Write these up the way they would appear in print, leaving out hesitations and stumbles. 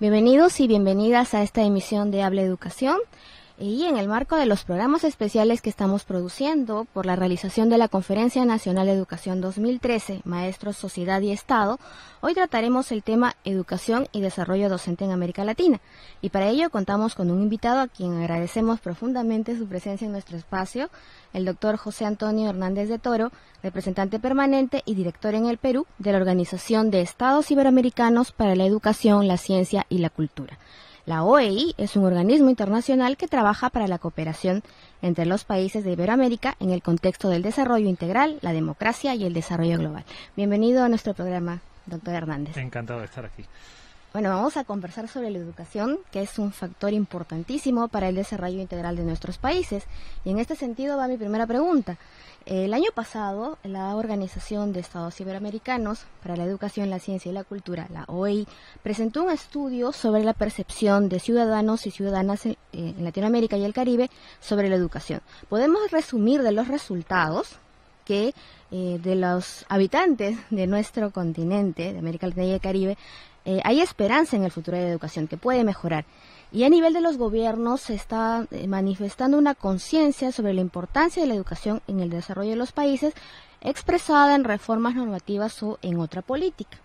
Bienvenidos y bienvenidas a esta emisión de Habla Educación y en el marco de los programas especiales que estamos produciendo por la realización de la Conferencia Nacional de Educación 2013, Maestros, Sociedad y Estado, hoy trataremos el tema Educación y Desarrollo Docente en América Latina y para ello contamos con un invitado a quien agradecemos profundamente su presencia en nuestro espacio, el doctor José Antonio Hernández de Toro, representante permanente y director en el Perú de la Organización de Estados Iberoamericanos para la Educación, la Ciencia y la Cultura. La OEI es un organismo internacional que trabaja para la cooperación entre los países de Iberoamérica en el contexto del desarrollo integral, la democracia y el desarrollo global. Bienvenido a nuestro programa, doctor Hernández. Encantado de estar aquí. Bueno, vamos a conversar sobre la educación, que es un factor importantísimo para el desarrollo integral de nuestros países. Y en este sentido va mi primera pregunta. El año pasado, la Organización de Estados Iberoamericanos para la Educación, la Ciencia y la Cultura, la OEI, presentó un estudio sobre la percepción de ciudadanos y ciudadanas en Latinoamérica y el Caribe sobre la educación. Podemos resumir de los resultados que de los habitantes de nuestro continente, de América Latina y el Caribe, hay esperanza en el futuro de la educación que puede mejorar. Y a nivel de los gobiernos se está manifestando una conciencia sobre la importancia de la educación en el desarrollo de los países, expresada en reformas normativas o en otra política.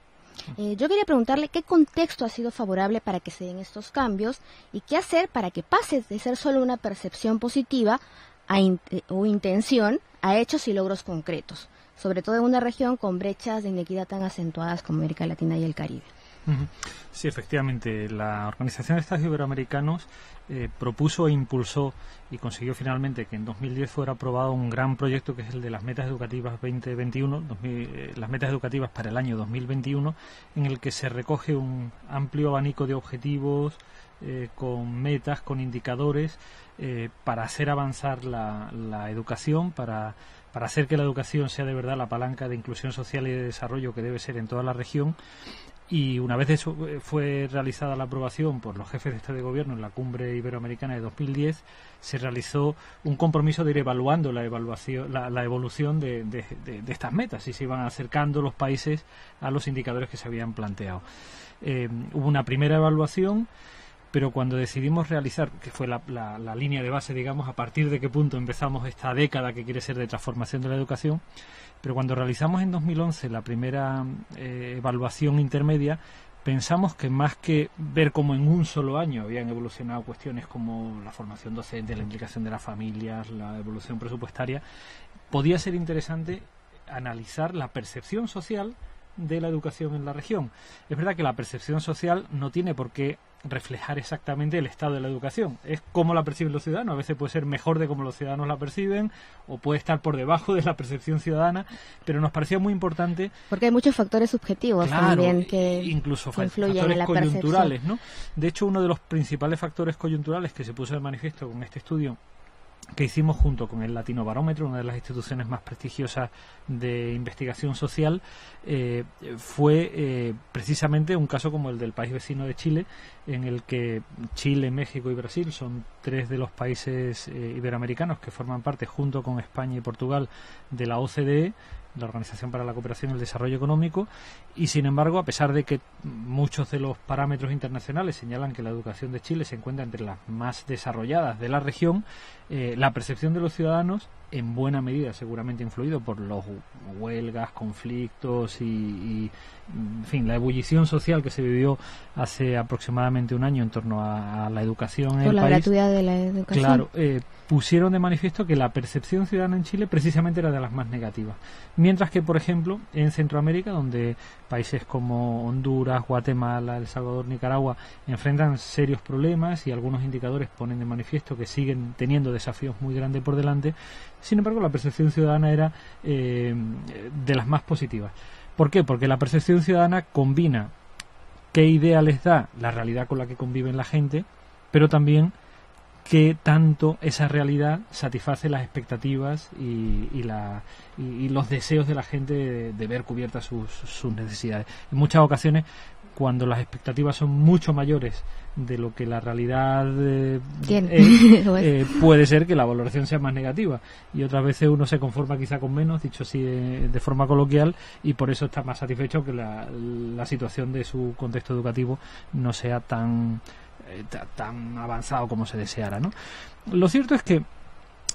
Yo quería preguntarle qué contexto ha sido favorable para que se den estos cambios y qué hacer para que pase de ser solo una percepción positiva o intención a hechos y logros concretos, sobre todo en una región con brechas de inequidad tan acentuadas como América Latina y el Caribe. Sí, efectivamente, la Organización de Estados Iberoamericanos propuso e impulsó y consiguió finalmente que en 2010 fuera aprobado un gran proyecto que es el de las Metas Educativas 2021, las Metas Educativas para el año 2021, en el que se recoge un amplio abanico de objetivos con metas, con indicadores para hacer avanzar la educación, para hacer que la educación sea de verdad la palanca de inclusión social y de desarrollo que debe ser en toda la región. Y una vez eso fue realizada la aprobación por los jefes de Estado y Gobierno en la Cumbre Iberoamericana de 2010, se realizó un compromiso de ir evaluando la evolución de estas metas y se iban acercando los países a los indicadores que se habían planteado. Hubo una primera evaluación, pero cuando decidimos realizar, que fue la línea de base, digamos, a partir de qué punto empezamos esta década que quiere ser de transformación de la educación, pero cuando realizamos en 2011 la primera evaluación intermedia, pensamos que más que ver cómo en un solo año habían evolucionado cuestiones como la formación docente, la implicación de las familias, la evolución presupuestaria, podía ser interesante analizar la percepción social de la educación en la región. Es verdad que la percepción social no tiene por qué reflejar exactamente el estado de la educación, es cómo la perciben los ciudadanos. A veces puede ser mejor de cómo los ciudadanos la perciben o puede estar por debajo de la percepción ciudadana, pero nos parecía muy importante porque hay muchos factores subjetivos, claro, también que incluso influyen factores en la coyunturales, percepción, ¿no? De hecho, uno de los principales factores coyunturales que se puso de manifiesto con este estudio que hicimos junto con el Latino Barómetro, una de las instituciones más prestigiosas de investigación social, fue precisamente un caso como el del país vecino de Chile, en el que Chile, México y Brasil son tres de los países iberoamericanos que forman parte, junto con España y Portugal, de la OCDE, la Organización para la Cooperación y el Desarrollo Económico, y sin embargo, a pesar de que muchos de los parámetros internacionales señalan que la educación de Chile se encuentra entre las más desarrolladas de la región, la percepción de los ciudadanos, en buena medida seguramente influido por los huelgas, conflictos y en fin, la ebullición social que se vivió hace aproximadamente un año en torno a la educación en el país. Por la gratuidad de la educación. Claro, pusieron de manifiesto que la percepción ciudadana en Chile precisamente era de las más negativas. Mientras que, por ejemplo, en Centroamérica, donde países como Honduras, Guatemala, El Salvador, Nicaragua enfrentan serios problemas y algunos indicadores ponen de manifiesto que siguen teniendo desafíos muy grandes por delante, sin embargo, la percepción ciudadana era de las más positivas. ¿Por qué? Porque la percepción ciudadana combina qué idea les da la realidad con la que conviven la gente, pero también qué tanto esa realidad satisface las expectativas y los deseos de la gente de ver cubiertas sus necesidades. En muchas ocasiones, cuando las expectativas son mucho mayores de lo que la realidad puede ser que la valoración sea más negativa, y otras veces uno se conforma quizá con menos, dicho así de forma coloquial, y por eso está más satisfecho que la situación de su contexto educativo no sea tan avanzado como se deseara, ¿no? Lo cierto es que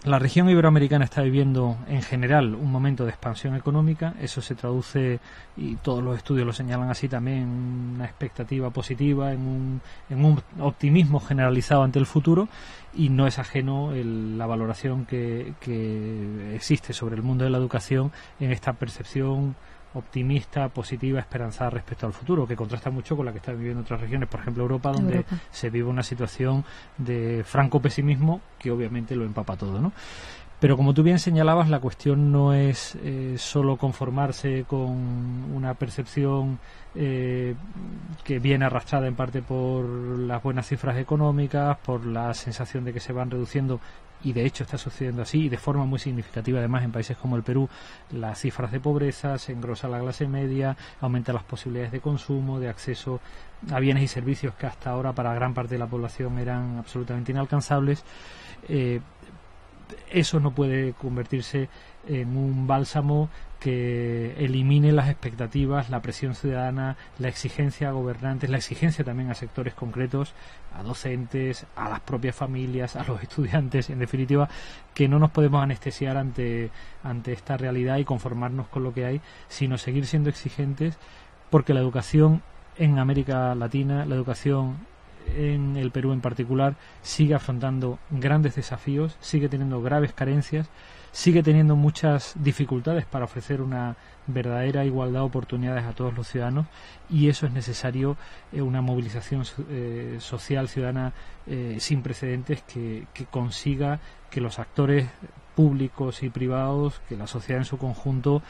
la región iberoamericana está viviendo en general un momento de expansión económica. Eso se traduce, y todos los estudios lo señalan así también, en una expectativa positiva, en un optimismo generalizado ante el futuro, y no es ajeno la valoración que existe sobre el mundo de la educación en esta percepción optimista, positiva, esperanzada respecto al futuro, que contrasta mucho con la que están viviendo otras regiones, por ejemplo Europa, donde se vive una situación de franco pesimismo que obviamente lo empapa todo, ¿no? Pero como tú bien señalabas, la cuestión no es solo conformarse con una percepción que viene arrastrada en parte por las buenas cifras económicas, por la sensación de que se van reduciendo, y de hecho está sucediendo así, y de forma muy significativa además en países como el Perú, las cifras de pobreza, se engrosa la clase media, aumenta las posibilidades de consumo, de acceso a bienes y servicios que hasta ahora para gran parte de la población eran absolutamente inalcanzables. Eso no puede convertirse en un bálsamo que elimine las expectativas, la presión ciudadana, la exigencia a gobernantes, la exigencia también a sectores concretos, a docentes, a las propias familias, a los estudiantes, en definitiva, que no nos podemos anestesiar ante esta realidad y conformarnos con lo que hay, sino seguir siendo exigentes, porque la educación en América Latina, la educación en el Perú en particular, sigue afrontando grandes desafíos, sigue teniendo graves carencias, sigue teniendo muchas dificultades para ofrecer una verdadera igualdad de oportunidades a todos los ciudadanos, y eso es necesario, una movilización social ciudadana sin precedentes que consiga que los actores públicos y privados, que la sociedad en su conjunto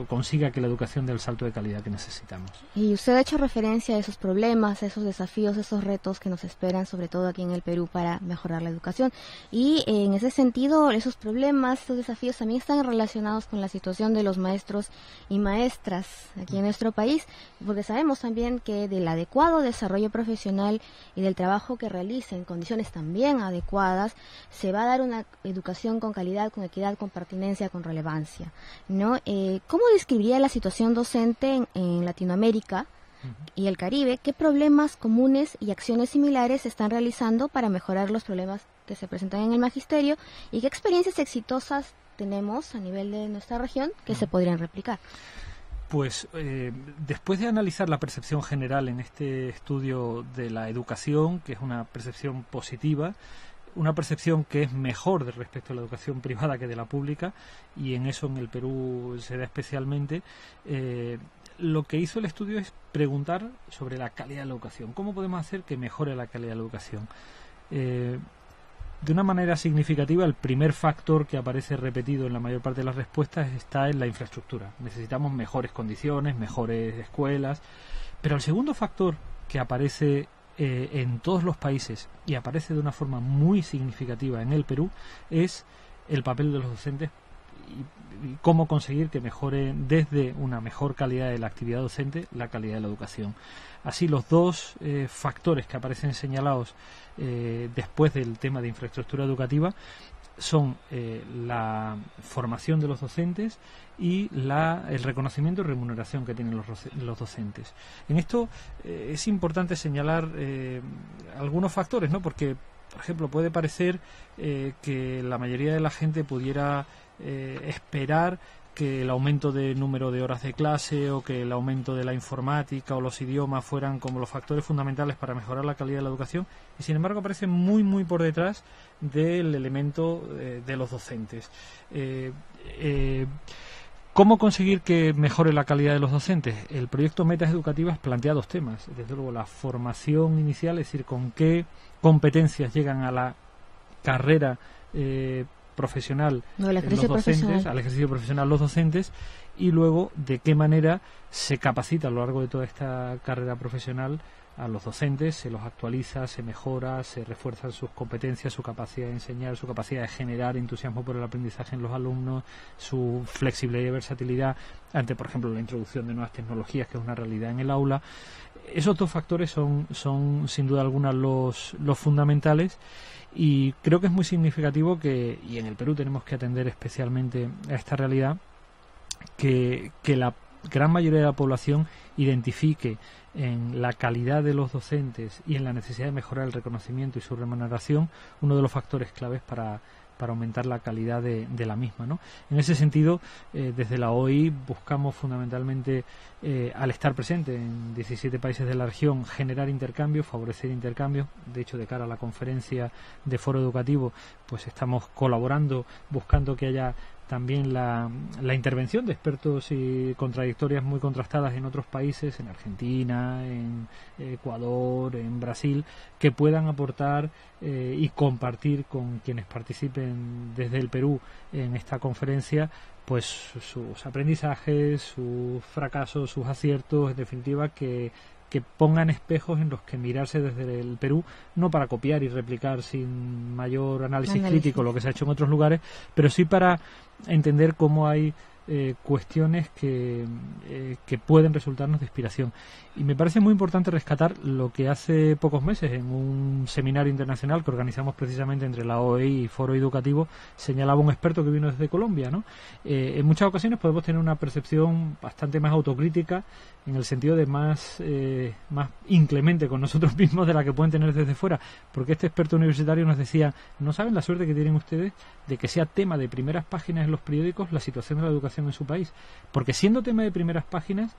consiga que la educación dé el salto de calidad que necesitamos. Y usted ha hecho referencia a esos problemas, a esos desafíos, a esos retos que nos esperan, sobre todo aquí en el Perú, para mejorar la educación. Y en ese sentido, esos problemas, esos desafíos también están relacionados con la situación de los maestros y maestras aquí en nuestro país, porque sabemos también que del adecuado desarrollo profesional y del trabajo que realicen en condiciones también adecuadas, se va a dar una educación con calidad, con equidad, con pertinencia, con relevancia, ¿no? ¿Cómo describiría la situación docente en Latinoamérica y el Caribe? ¿Qué problemas comunes y acciones similares se están realizando para mejorar los problemas que se presentan en el magisterio? ¿Y qué experiencias exitosas tenemos a nivel de nuestra región que se podrían replicar? Pues después de analizar la percepción general en este estudio de la educación, que es una percepción positiva, una percepción que es mejor respecto a la educación privada que de la pública, y en eso en el Perú se da especialmente, lo que hizo el estudio es preguntar sobre la calidad de la educación. ¿Cómo podemos hacer que mejore la calidad de la educación? De una manera significativa, el primer factor que aparece repetido en la mayor parte de las respuestas está en la infraestructura. Necesitamos mejores condiciones, mejores escuelas, pero el segundo factor que aparece en todos los países y aparece de una forma muy significativa en el Perú es el papel de los docentes y cómo conseguir que mejore desde una mejor calidad de la actividad docente la calidad de la educación. Así, los dos factores que aparecen señalados después del tema de infraestructura educativa son la formación de los docentes y el reconocimiento y remuneración que tienen los docentes. En esto es importante señalar algunos factores, ¿no? Porque, por ejemplo, puede parecer que la mayoría de la gente pudiera esperar que el aumento de número de horas de clase o que el aumento de la informática o los idiomas fueran como los factores fundamentales para mejorar la calidad de la educación, y sin embargo aparecen muy muy por detrás del elemento de los docentes. ¿Cómo conseguir que mejore la calidad de los docentes? El proyecto Metas Educativas plantea dos temas. Desde luego la formación inicial, es decir, con qué competencias llegan a la carrera profesional los docentes, al ejercicio profesional los docentes, y luego de qué manera se capacita a lo largo de toda esta carrera profesional a los docentes, se los actualiza, se mejora, se refuerzan sus competencias, su capacidad de enseñar, su capacidad de generar entusiasmo por el aprendizaje en los alumnos, su flexibilidad y versatilidad ante, por ejemplo, la introducción de nuevas tecnologías, que es una realidad en el aula. Esos dos factores son sin duda alguna los fundamentales, y creo que es muy significativo que, y en el Perú tenemos que atender especialmente a esta realidad, que la gran mayoría de la población identifique en la calidad de los docentes y en la necesidad de mejorar el reconocimiento y su remuneración uno de los factores claves para aumentar la calidad de la misma, ¿no? En ese sentido, desde la OI buscamos fundamentalmente, al estar presente en 17 países de la región, generar intercambios, favorecer intercambios. De hecho, de cara a la conferencia de Foro Educativo, pues estamos colaborando, buscando que haya también la intervención de expertos y contradictorias muy contrastadas en otros países, en Argentina, en Ecuador, en Brasil, que puedan aportar y compartir con quienes participen desde el Perú en esta conferencia, pues sus aprendizajes, sus fracasos, sus aciertos, en definitiva que pongan espejos en los que mirarse desde el Perú, no para copiar y replicar sin mayor análisis crítico lo que se ha hecho en otros lugares, pero sí para entender cómo hay cuestiones que pueden resultarnos de inspiración. Y me parece muy importante rescatar lo que hace pocos meses, en un seminario internacional que organizamos precisamente entre la OEI y Foro Educativo, señalaba un experto que vino desde Colombia, ¿no? En muchas ocasiones podemos tener una percepción bastante más autocrítica, en el sentido de más inclemente con nosotros mismos de la que pueden tener desde fuera, porque este experto universitario nos decía: no saben la suerte que tienen ustedes de que sea tema de primeras páginas en los periódicos la situación de la educación en su país, porque siendo tema de primeras páginas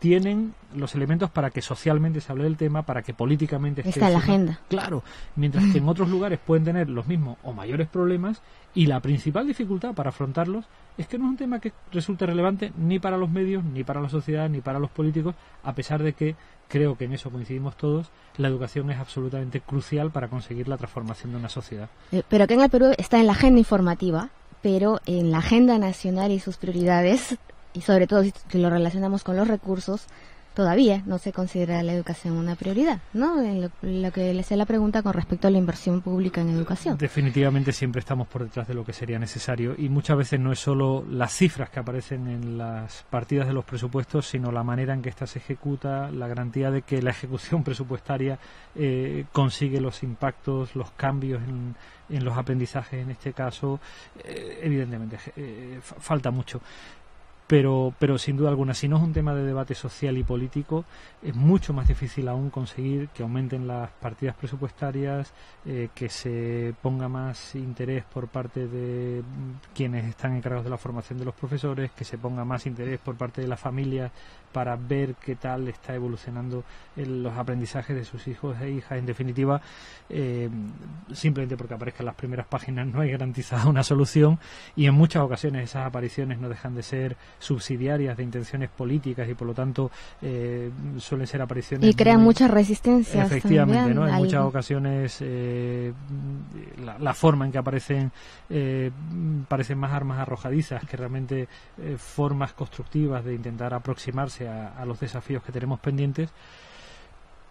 tienen los elementos para que socialmente se hable del tema, para que políticamente está en la agenda. Claro, mientras que en otros lugares pueden tener los mismos o mayores problemas, y la principal dificultad para afrontarlos es que no es un tema que resulte relevante ni para los medios, ni para la sociedad, ni para los políticos, a pesar de que creo que en eso coincidimos todos, la educación es absolutamente crucial para conseguir la transformación de una sociedad. Pero que en el Perú está en la agenda informativa, pero en la agenda nacional y sus prioridades, y sobre todo si lo relacionamos con los recursos, todavía no se considera la educación una prioridad, ¿no? En lo que le hacía la pregunta con respecto a la inversión pública en educación. Definitivamente siempre estamos por detrás de lo que sería necesario, y muchas veces no es solo las cifras que aparecen en las partidas de los presupuestos, sino la manera en que ésta se ejecuta, la garantía de que la ejecución presupuestaria consigue los impactos, los cambios en los aprendizajes en este caso. Evidentemente falta mucho. Pero sin duda alguna, si no es un tema de debate social y político, es mucho más difícil aún conseguir que aumenten las partidas presupuestarias, que se ponga más interés por parte de quienes están encargados de la formación de los profesores, que se ponga más interés por parte de las familias para ver qué tal está evolucionando los aprendizajes de sus hijos e hijas. En definitiva, simplemente porque aparezcan las primeras páginas no hay garantizada una solución, y en muchas ocasiones esas apariciones no dejan de ser subsidiarias de intenciones políticas, y por lo tanto suelen ser apariciones y crean muchas resistencias. Efectivamente, también, ¿no? En muchas ocasiones la forma en que aparecen parecen más armas arrojadizas que realmente formas constructivas de intentar aproximarse a los desafíos que tenemos pendientes.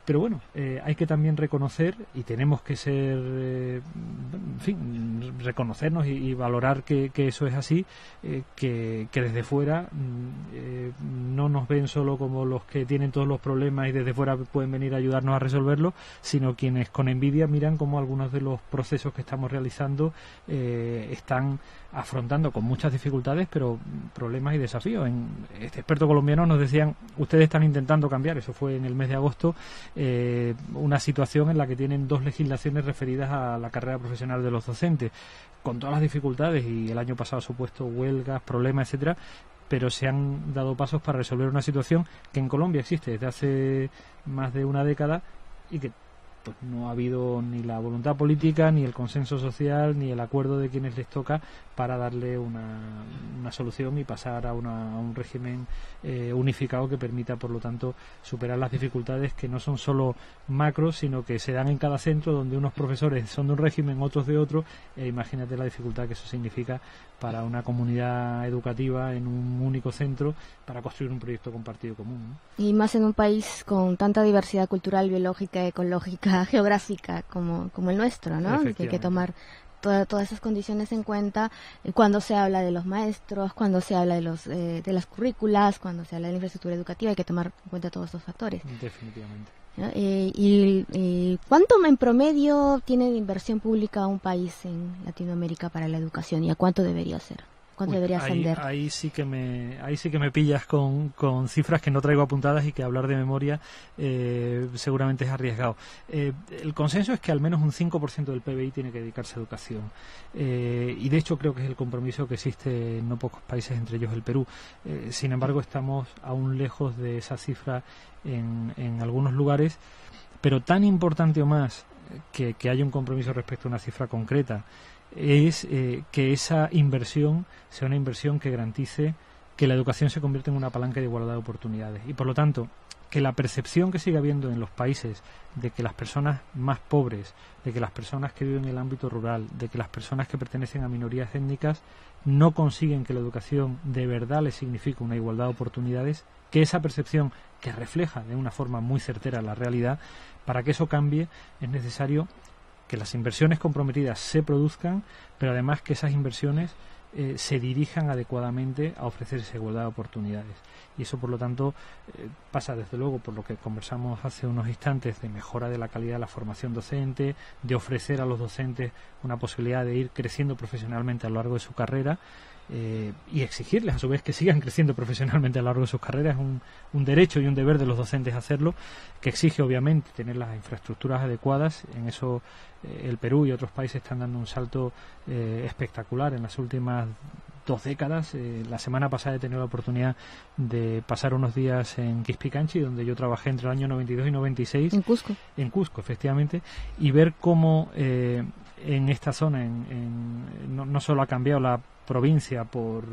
Pero bueno, hay que también reconocer, y tenemos que ser, en fin, reconocernos y valorar que eso es así, que desde fuera no nos ven solo como los que tienen todos los problemas y desde fuera pueden venir a ayudarnos a resolverlos, sino quienes con envidia miran cómo algunos de los procesos que estamos realizando están afrontando con muchas dificultades, pero problemas y desafíos. Este experto colombiano nos decían: ustedes están intentando cambiar, eso fue en el mes de agosto, una situación en la que tienen 2 legislaciones referidas a la carrera profesional de los docentes, con todas las dificultades, y el año pasado ha supuesto huelgas, problemas, etcétera, pero se han dado pasos para resolver una situación que en Colombia existe desde hace más de una década y que pues no ha habido ni la voluntad política, ni el consenso social, ni el acuerdo de quienes les toca para darle una solución y pasar a un régimen unificado que permita, por lo tanto, superar las dificultades que no son solo macros, sino que se dan en cada centro, donde unos profesores son de un régimen, otros de otro. Imagínate la dificultad que eso significa para una comunidad educativa en un único centro para construir un proyecto compartido común, ¿no? Y más en un país con tanta diversidad cultural, biológica, ecológica, geográfica como el nuestro, ¿no? Que hay que tomar todas esas condiciones en cuenta cuando se habla de los maestros, cuando se habla de las currículas, cuando se habla de la infraestructura educativa. Hay que tomar en cuenta todos estos factores. Definitivamente. ¿Y cuánto en promedio tiene de inversión pública un país en Latinoamérica para la educación, y a cuánto debería ser? ¿Cuánto debería ascender? Ahí sí que me pillas con cifras que no traigo apuntadas y que hablar de memoria seguramente es arriesgado. El consenso es que al menos un 5% del PBI tiene que dedicarse a educación. Y de hecho creo que es el compromiso que existe en no pocos países, entre ellos el Perú. Sin embargo, estamos aún lejos de esa cifra en algunos lugares, pero tan importante o más que haya un compromiso respecto a una cifra concreta es que esa inversión sea una inversión que garantice que la educación se convierta en una palanca de igualdad de oportunidades, y por lo tanto que la percepción que sigue habiendo en los países de que las personas más pobres, de que las personas que viven en el ámbito rural, de que las personas que pertenecen a minorías étnicas no consiguen que la educación de verdad les signifique una igualdad de oportunidades, que esa percepción, que refleja de una forma muy certera la realidad, para que eso cambie es necesario que las inversiones comprometidas se produzcan, pero además que esas inversiones se dirijan adecuadamente a ofrecer esa igualdad de oportunidades. Y eso, por lo tanto, pasa desde luego por lo que conversamos hace unos instantes, de mejora de la calidad de la formación docente, de ofrecer a los docentes una posibilidad de ir creciendo profesionalmente a lo largo de su carrera, y exigirles a su vez que sigan creciendo profesionalmente a lo largo de sus carreras. Es un derecho y un deber de los docentes hacerlo, que exige obviamente tener las infraestructuras adecuadas. En eso el Perú y otros países están dando un salto espectacular en las últimas 2 décadas. La semana pasada he tenido la oportunidad de pasar unos días en Quispicanchi, donde yo trabajé entre el año 92 y 96. En Cusco, efectivamente, y ver cómo en esta zona no solo ha cambiado la provincia por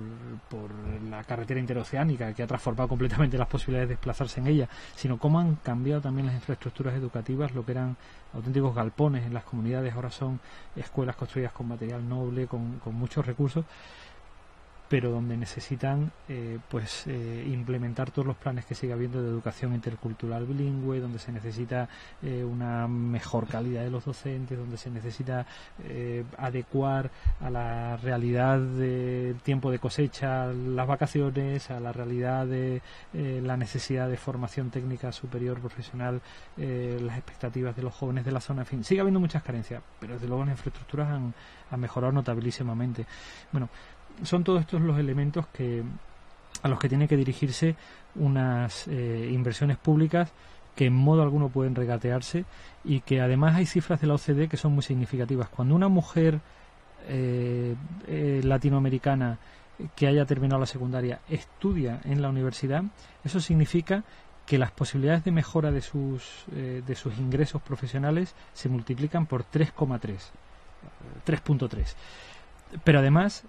la carretera interoceánica, que ha transformado completamente las posibilidades de desplazarse en ella, sino cómo han cambiado también las infraestructuras educativas. Lo que eran auténticos galpones en las comunidades ahora son escuelas construidas con material noble, con muchos recursos, pero donde necesitan implementar todos los planes que sigue habiendo de educación intercultural bilingüe, donde se necesita una mejor calidad de los docentes, donde se necesita adecuar a la realidad del tiempo de cosecha las vacaciones, a la realidad de la necesidad de formación técnica superior profesional, las expectativas de los jóvenes de la zona. En fin, sigue habiendo muchas carencias, pero desde luego las infraestructuras han mejorado notabilísimamente. Bueno, son todos estos los elementos a los que tienen que dirigirse unas inversiones públicas que en modo alguno pueden regatearse, y que además hay cifras de la OCDE que son muy significativas. Cuando una mujer latinoamericana que haya terminado la secundaria estudia en la universidad, eso significa que las posibilidades de mejora de sus ingresos profesionales se multiplican por 3,3. Pero además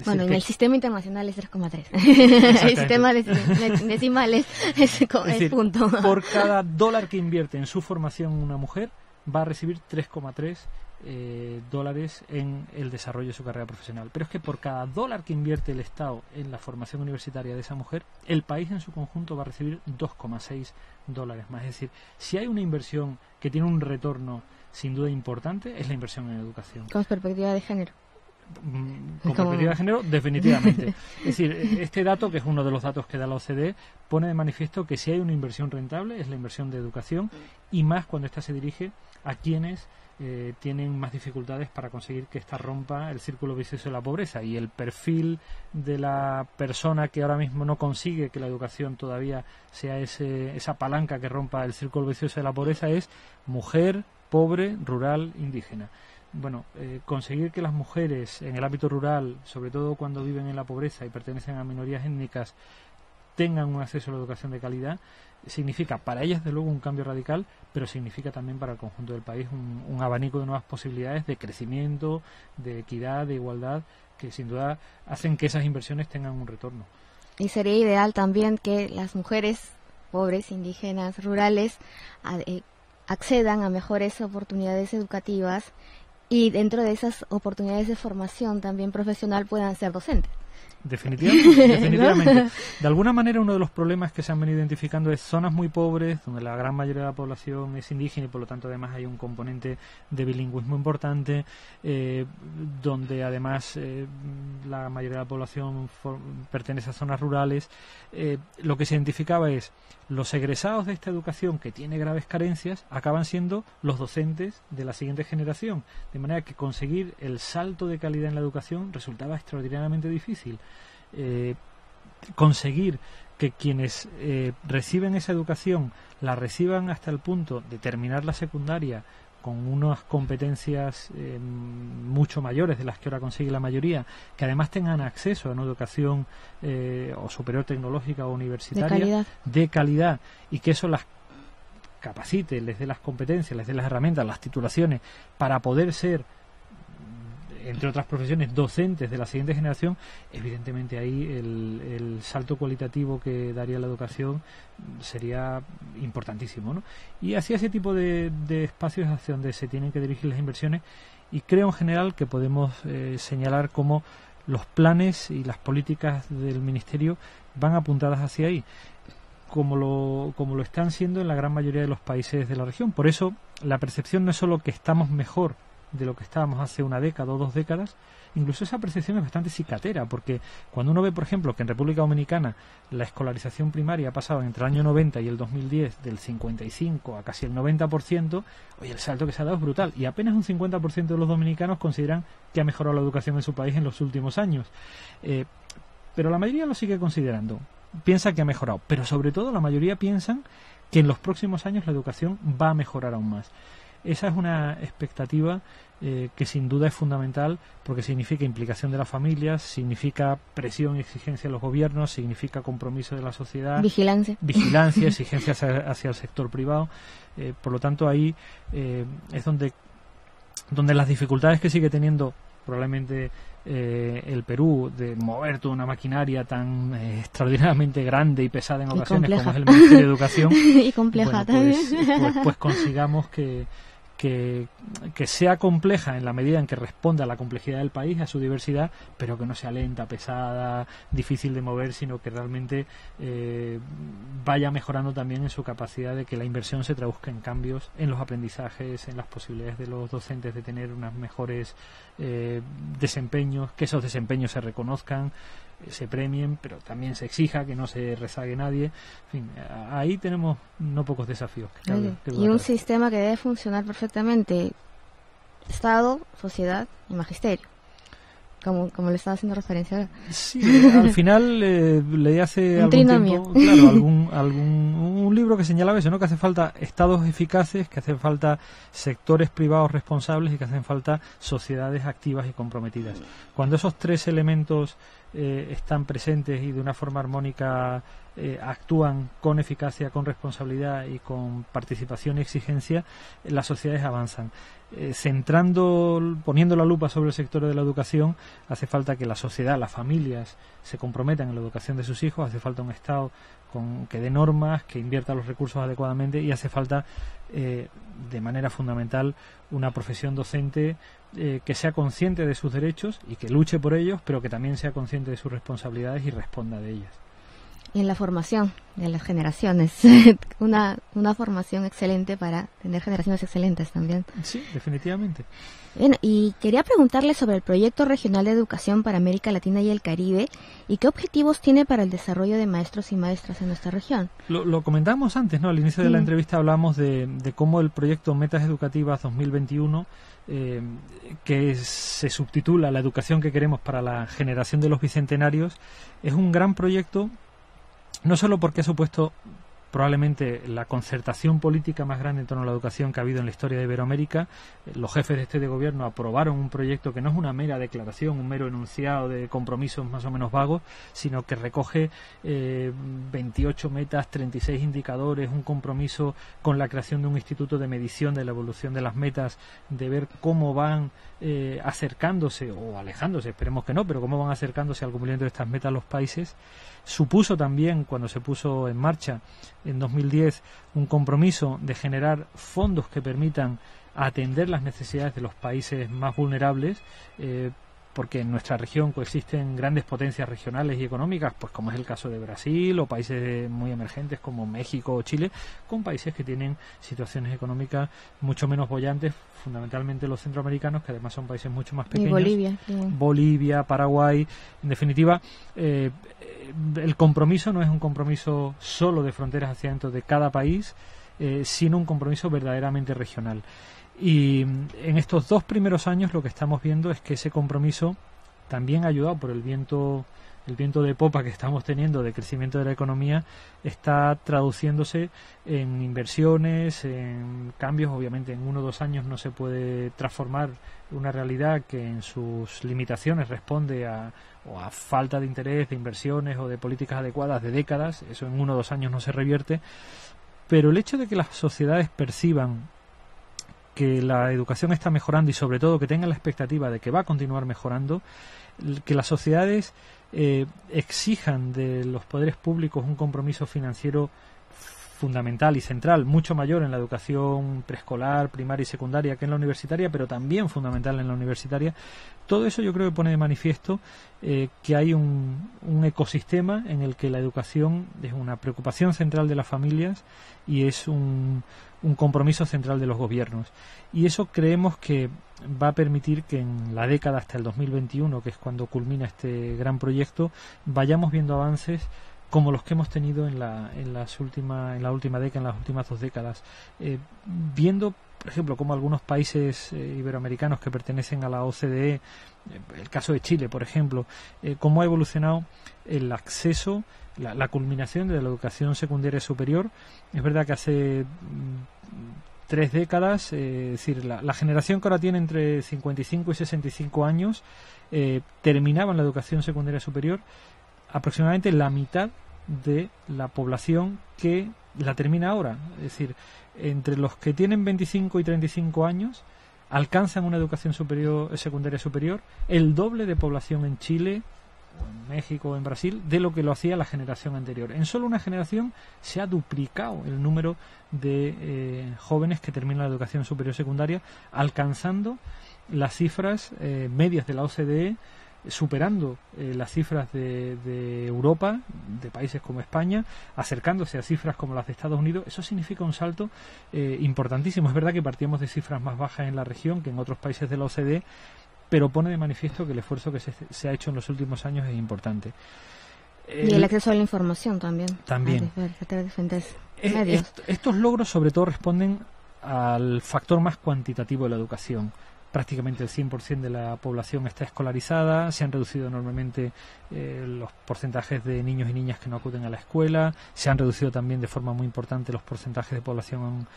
bueno, en el sistema internacional es 3,3. El sistema decimal es punto. Por cada dólar que invierte en su formación una mujer, va a recibir 3,3 dólares en el desarrollo de su carrera profesional. Pero es que por cada dólar que invierte el Estado en la formación universitaria de esa mujer, el país en su conjunto va a recibir 2,6 dólares más. Es decir, si hay una inversión que tiene un retorno sin duda importante, es la inversión en educación. Con perspectiva de género. Con perspectiva de género, definitivamente. Es decir, este dato, que es uno de los datos que da la OCDE, pone de manifiesto que si hay una inversión rentable es la inversión de educación, y más cuando ésta se dirige a quienes tienen más dificultades para conseguir que ésta rompa el círculo vicioso de la pobreza. Y el perfil de la persona que ahora mismo no consigue que la educación todavía sea esa palanca que rompa el círculo vicioso de la pobreza es mujer, pobre, rural, indígena. Bueno, conseguir que las mujeres en el ámbito rural, sobre todo cuando viven en la pobreza y pertenecen a minorías étnicas, tengan un acceso a la educación de calidad, significa para ellas, de luego, un cambio radical, pero significa también para el conjunto del país un abanico de nuevas posibilidades de crecimiento, de equidad, de igualdad, que sin duda hacen que esas inversiones tengan un retorno. Y sería ideal también que las mujeres pobres, indígenas, rurales, accedan a mejores oportunidades educativas y dentro de esas oportunidades de formación también profesional puedan ser docentes. Definitivamente. De alguna manera, uno de los problemas que se han venido identificando es zonas muy pobres, donde la gran mayoría de la población es indígena y por lo tanto además hay un componente de bilingüismo importante, donde además la mayoría de la población pertenece a zonas rurales. Lo que se identificaba es los egresados de esta educación, que tiene graves carencias, acaban siendo los docentes de la siguiente generación, de manera que conseguir el salto de calidad en la educación resultaba extraordinariamente difícil. Conseguir que quienes reciben esa educación la reciban hasta el punto de terminar la secundaria con unas competencias mucho mayores de las que ahora consigue la mayoría, que además tengan acceso a una educación o superior tecnológica o universitaria de calidad, y que eso las capacite, les dé las competencias, les dé las herramientas, las titulaciones para poder ser, entre otras profesiones, docentes de la siguiente generación. Evidentemente ahí el salto cualitativo que daría la educación sería importantísimo, ¿no? Y hacia ese tipo de espacios hacia donde se tienen que dirigir las inversiones, y creo en general que podemos señalar cómo los planes y las políticas del Ministerio van apuntadas hacia ahí, como lo están siendo en la gran mayoría de los países de la región. Por eso la percepción no es solo que estamos mejor de lo que estábamos hace una década o 2 décadas, incluso esa percepción es bastante cicatera, porque cuando uno ve, por ejemplo, que en República Dominicana la escolarización primaria ha pasado entre el año 90 y el 2010 del 55 a casi el 90%, oye, el salto que se ha dado es brutal, y apenas un 50% de los dominicanos consideran que ha mejorado la educación en su país en los últimos años. Pero la mayoría lo sigue considerando, piensa que ha mejorado, pero sobre todo la mayoría piensan que en los próximos años la educación va a mejorar aún más. Esa es una expectativa que sin duda es fundamental, porque significa implicación de las familias, significa presión y exigencia de los gobiernos, significa compromiso de la sociedad, vigilancia, exigencia hacia el sector privado. Por lo tanto, ahí es donde las dificultades que sigue teniendo probablemente el Perú de mover toda una maquinaria tan extraordinariamente grande y pesada en ocasiones como es el Ministerio de Educación y compleja, bueno, pues consigamos que sea compleja en la medida en que responda a la complejidad del país, a su diversidad, pero que no sea lenta, pesada, difícil de mover, sino que realmente vaya mejorando también en su capacidad de que la inversión se traduzca en cambios en los aprendizajes, en las posibilidades de los docentes de tener unos mejores desempeños, que esos desempeños se reconozcan, se premien, pero también se exija que no se rezague nadie. En fin, ahí tenemos no pocos desafíos. Y un sistema que debe funcionar perfectamente: Estado, sociedad y magisterio, como le estaba haciendo referencia ahora. Sí, al final leí hace algún tiempo, claro, un libro que señalaba eso, ¿no? Que hace falta estados eficaces, que hacen falta sectores privados responsables y que hacen falta sociedades activas y comprometidas. Cuando esos 3 elementos están presentes y de una forma armónica actúan con eficacia, con responsabilidad y con participación y exigencia, las sociedades avanzan. Poniendo la lupa sobre el sector de la educación, hace falta que la sociedad, las familias, se comprometan en la educación de sus hijos, hace falta un Estado que dé normas, que invierta los recursos adecuadamente, y hace falta de manera fundamental una profesión docente que sea consciente de sus derechos y que luche por ellos, pero que también sea consciente de sus responsabilidades y responda de ellas. Y en la formación de las generaciones, una formación excelente para tener generaciones excelentes también. Sí, definitivamente. Bien, y quería preguntarle sobre el Proyecto Regional de Educación para América Latina y el Caribe, y qué objetivos tiene para el desarrollo de maestros y maestras en nuestra región. Lo comentamos antes, ¿no? Al inicio de la entrevista hablamos de cómo el proyecto Metas Educativas 2021, que se subtitula La educación que queremos para la generación de los bicentenarios, es un gran proyecto, no solo porque ha supuesto probablemente la concertación política más grande en torno a la educación que ha habido en la historia de Iberoamérica. Los jefes de este de gobierno aprobaron un proyecto que no es una mera declaración, un mero enunciado de compromisos más o menos vagos, sino que recoge 28 metas, 36 indicadores, un compromiso con la creación de un instituto de medición de la evolución de las metas, de ver cómo van acercándose o alejándose, esperemos que no, pero cómo van acercándose al cumplimiento de estas metas los países. Supuso también, cuando se puso en marcha en 2010, un compromiso de generar fondos que permitan atender las necesidades de los países más vulnerables, porque en nuestra región coexisten grandes potencias regionales y económicas, pues como es el caso de Brasil o países muy emergentes como México o Chile, con países que tienen situaciones económicas mucho menos bollantes, fundamentalmente los centroamericanos, que además son países mucho más pequeños. Y Bolivia, Paraguay, en definitiva, el compromiso no es un compromiso solo de fronteras hacia dentro de cada país, sino un compromiso verdaderamente regional. Y en estos 2 primeros años lo que estamos viendo es que ese compromiso, también ayudado por el viento de popa que estamos teniendo de crecimiento de la economía, está traduciéndose en inversiones, en cambios. Obviamente en 1 o 2 años no se puede transformar una realidad que en sus limitaciones responde a falta de interés, de inversiones o de políticas adecuadas de décadas. Eso en 1 o 2 años no se revierte, pero el hecho de que las sociedades perciban que la educación está mejorando y sobre todo que tengan la expectativa de que va a continuar mejorando, que las sociedades exijan de los poderes públicos un compromiso financiero fundamental y central, mucho mayor en la educación preescolar, primaria y secundaria que en la universitaria, pero también fundamental en la universitaria. Todo eso yo creo que pone de manifiesto que hay un ecosistema en el que la educación es una preocupación central de las familias y es un compromiso central de los gobiernos. Y eso creemos que va a permitir que en la década hasta el 2021, que es cuando culmina este gran proyecto, vayamos viendo avances como los que hemos tenido en la última década, en las últimas 2 décadas, viendo, por ejemplo, cómo algunos países iberoamericanos que pertenecen a la OCDE, el caso de Chile, por ejemplo, cómo ha evolucionado el acceso, la culminación de la educación secundaria superior. Es verdad que hace 3 décadas, es decir, la generación que ahora tiene entre 55 y 65 años, terminaba en la educación secundaria superior aproximadamente la mitad de la población que la termina ahora. Es decir, entre los que tienen 25 y 35 años alcanzan una educación secundaria superior el doble de población en Chile o en México o en Brasil de lo que lo hacía la generación anterior. En solo una generación se ha duplicado el número de jóvenes que terminan la educación superior secundaria, alcanzando las cifras medias de la OCDE, superando las cifras de Europa, de países como España, acercándose a cifras como las de Estados Unidos. Eso significa un salto importantísimo. Es verdad que partíamos de cifras más bajas en la región que en otros países de la OCDE, pero pone de manifiesto que el esfuerzo que se ha hecho en los últimos años es importante. Y el acceso a la información también. También. Medios. Estos logros sobre todo responden al factor más cuantitativo de la educación. Prácticamente el 100% de la población está escolarizada, se han reducido enormemente los porcentajes de niños y niñas que no acuden a la escuela, se han reducido también de forma muy importante los porcentajes de población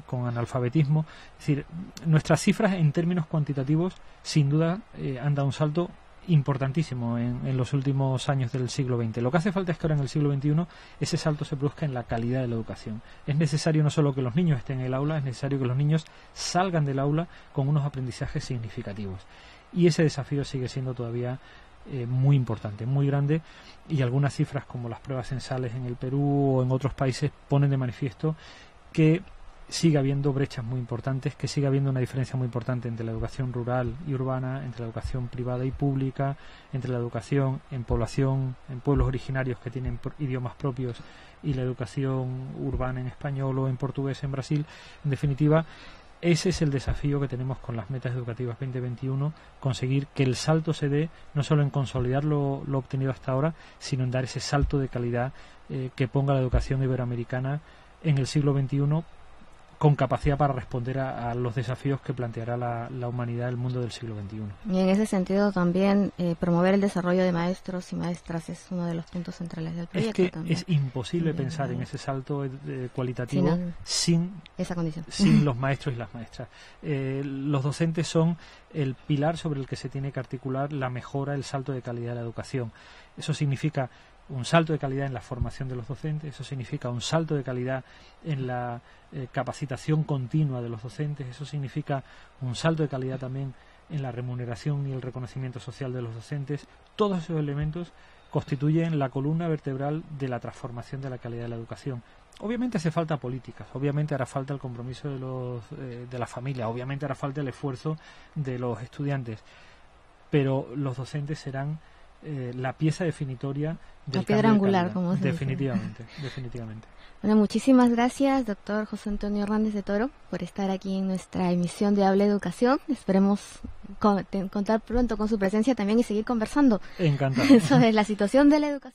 con analfabetismo. Es decir, nuestras cifras en términos cuantitativos sin duda han dado un salto importantísimo en los últimos años del siglo XX. Lo que hace falta es que ahora en el siglo XXI ese salto se produzca en la calidad de la educación. Es necesario no solo que los niños estén en el aula, es necesario que los niños salgan del aula con unos aprendizajes significativos. Y ese desafío sigue siendo todavía muy importante, muy grande, y algunas cifras como las pruebas censales en el Perú o en otros países ponen de manifiesto que sigue habiendo brechas muy importantes, que sigue habiendo una diferencia muy importante entre la educación rural y urbana, entre la educación privada y pública, entre la educación en población, en pueblos originarios que tienen idiomas propios y la educación urbana en español o en portugués en Brasil. En definitiva, ese es el desafío que tenemos con las metas educativas 2021, conseguir que el salto se dé no solo en consolidar lo obtenido hasta ahora, sino en dar ese salto de calidad que ponga la educación iberoamericana en el siglo XXI con capacidad para responder a los desafíos que planteará la humanidad, el mundo del siglo XXI. Y en ese sentido también promover el desarrollo de maestros y maestras es uno de los puntos centrales del proyecto. Es que también. es imposible pensar en ese salto cualitativo sin esa condición, sin los maestros y las maestras. Los docentes son el pilar sobre el que se tiene que articular la mejora, el salto de calidad de la educación. Eso significa un salto de calidad en la formación de los docentes, eso significa un salto de calidad en la capacitación continua de los docentes, eso significa un salto de calidad también en la remuneración y el reconocimiento social de los docentes. Todos esos elementos constituyen la columna vertebral de la transformación de la calidad de la educación. Obviamente hace falta políticas, obviamente hará falta el compromiso de la familia, obviamente hará falta el esfuerzo de los estudiantes, pero los docentes serán la pieza definitoria del la piedra angular, como se definitivamente. Bueno, muchísimas gracias, doctor José Antonio Hernández de Toro, por estar aquí en nuestra emisión de Habla Educación. Esperemos contar pronto con su presencia también y seguir conversando Encantado. sobre la situación de la educación.